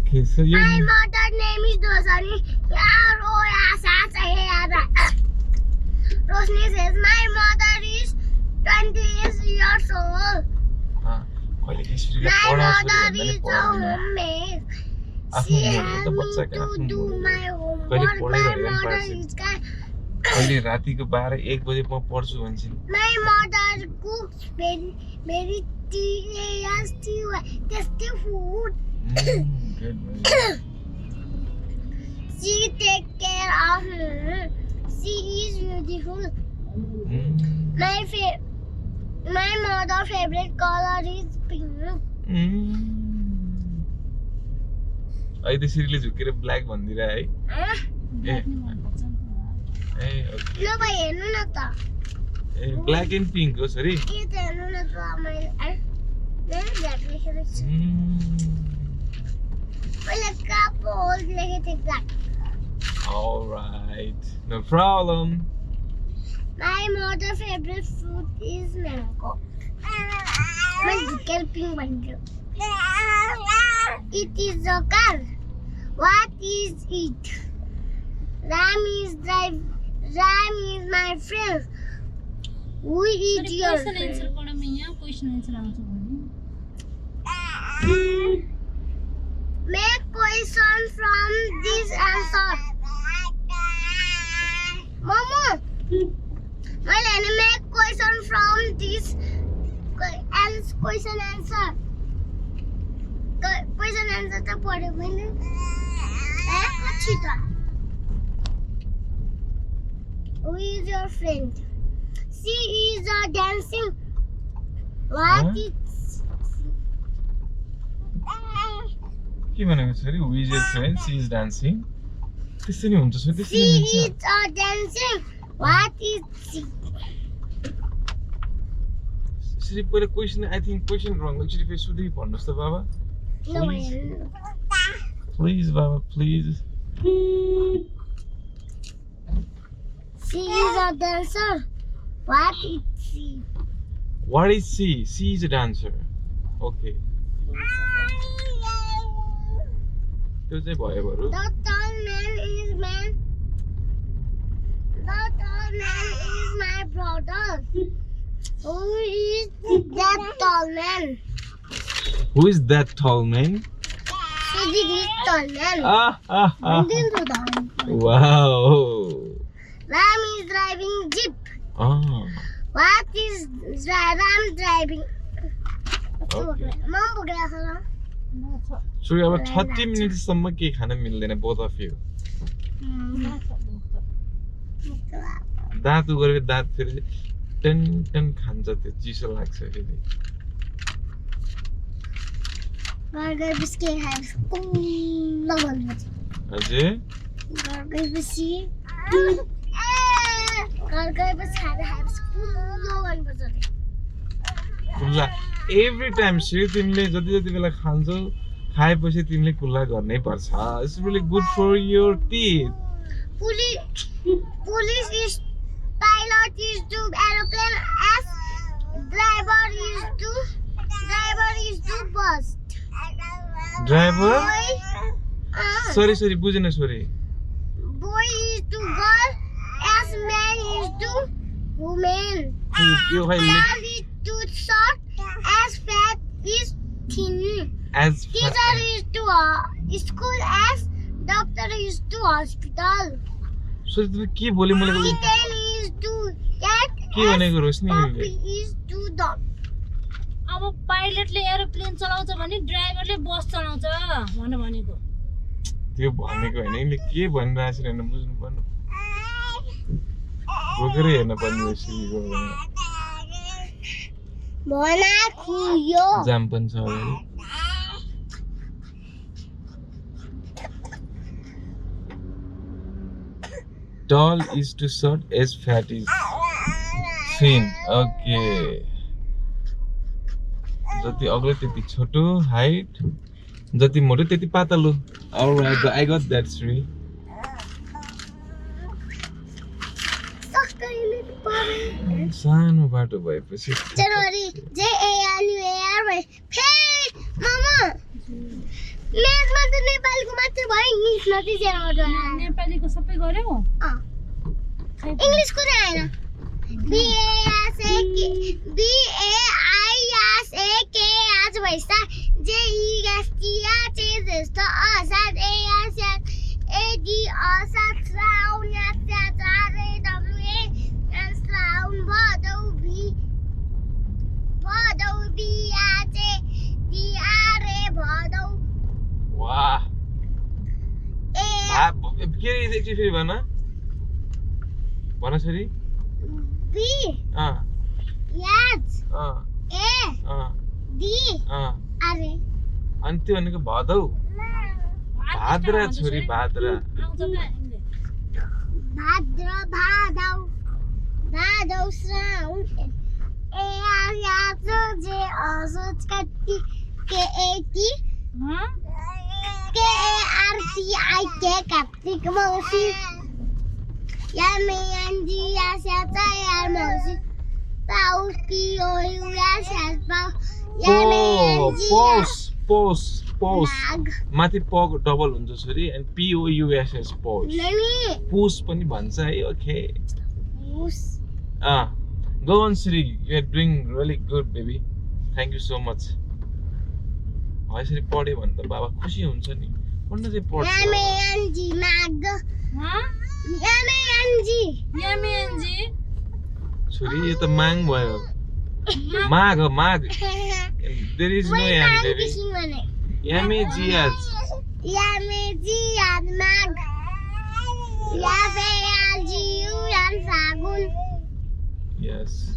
Okay, so you. My mother's name is Rosani. Rosni says my mother is 20 years old. कहिले हिस्ट्रीले My पढा mother सुरु is भन्दा a नि homemaker. आफ्नो She model helps त me बच्चाको to आफ्नो do मोडल my कहिले homework. पढाइ My गरेर mother पार्छ is kind. कहिले रातिको 12-1 बजे म पढ्छु भन्छन् My mother cooks very tasty food. Good. She takes care of me. She is beautiful. My mother's favorite color is pink. अहिले त्यसरीले झुकेर ब्ल्याक भन्दिरा है ल भाइ हेर्नु न त ब्ल्याक एन्ड पिङ्क हो सरी के त हेर्नु न त मैले ब्ल्याक लेखेको छु मैले कापो होल लेखेको थिएँ black Alright, no problem. My mother's favorite fruit is mango. मैले झुकेर पिङ्क भन्छु It is a car. What is it? Ram is my friend. Who is your friend? Make question from this answer. Momo, मैले make question from this question answer. Question answer त पढ्यो मैले पछि त Who is your friend? She is dancing. What is के भनेको छ रे? Who is your friend? She is dancing. त्यसै नि हुन्छ सो त्यसै She नि हुन्छ. is dancing. What is she? Siri पहिला question I think question wrong. Actually फेरि सुधि भन्नुस् त बाबा. No, Please Baba, please. she is a dancer. What is she? What is she? She is a dancer. Okay. त्यो चाहिँ भयो बरु. The tall man is my brother. Who is that tall man? Who is that tall man? Sudhi is tall man. Wow. Ram is driving jeep. What is Ram driving? Okay. Mom पुग्यो छ So अब 30 मिनेटसम्म के खान मिल्दैन both of you. दाँत गरेर दाँत फेरि ton खान्छ त्यो चिसो लाग्छ फेरि. Burger biscuit has कुल्लो गर्नुपर्छ हजुर गएपछि खाएपछि कुल्लो गर्नुपर्छ कुल्ला एभ्री टाइम सिर तिमीले जति बेला खान्छौ खाएपछि तिमीले कुल्ला गर्नै पर्छ. It's really good for your teeth. Police is pilot is to aeroplane as driver is to bus. Driver Boy sorry बुझेन sorry. is to girl as man is to woman. यो खै Tall is to short as fat is thin. as Teacher is to school as doctor is to hospital. Sorry तिमी के बोले मैले Kitten is to cat के भनेको रोशनी puppy is to dog. अब पाइलटले aeroplane चलाउँछ भने ड्राइभरले बस चलाउँछ भनेको. त्यो भनेको हैन यसले के भनिरहेछ हैन बुझ्नु पर्नु. रोकेर हेर्न पर्ने सिको भना खुयो जाम पनि छ अगाडि. Tall is to short as fat is thin. Okay. जति अग्लो त्यति छोटो हाइट जति मोटो त्यति पातलो. Alright, I got that Sri. सानो बाटो भएपछि जनवरी JANUAR फे ममा म्याथमा त नेपालीको मात्र भयो इङ्ग्लिस नति जेरोबाट नेपालीको सबै गर्यौ इङ्ग्लिस कुरै आएन BAISAK भइसा JESTIA असाद ASAD AD असाद श्राउन यात्रा WA श्राउन भदौ बियाचे DRA भदौ वाह के एकचोटि फेरि भन छोरी B अँ याच अँ A अँ D अँ अरे अनि त्यो भनेको भदौ भाद्र छोरी भाद्र आउँछ भाद्र भादौ श्राउन याच जे असोज कति KAT KARTIK कार्तिक मौसी MENG यास्याचा यार मौसी पाउस पोस माथि प डबल हुन्छ छोरी अनि POUSS पोस पुस पनि भन्छ है okay go on Sri, you are doing really good baby, thank you so much. यसरी पढ्यो भने त बाबा खुसी हुन्छ नि पढ्न चाहिँ पढ्छ छोरी यो त माग भयो माग हो माग there is no M baby MAGS yes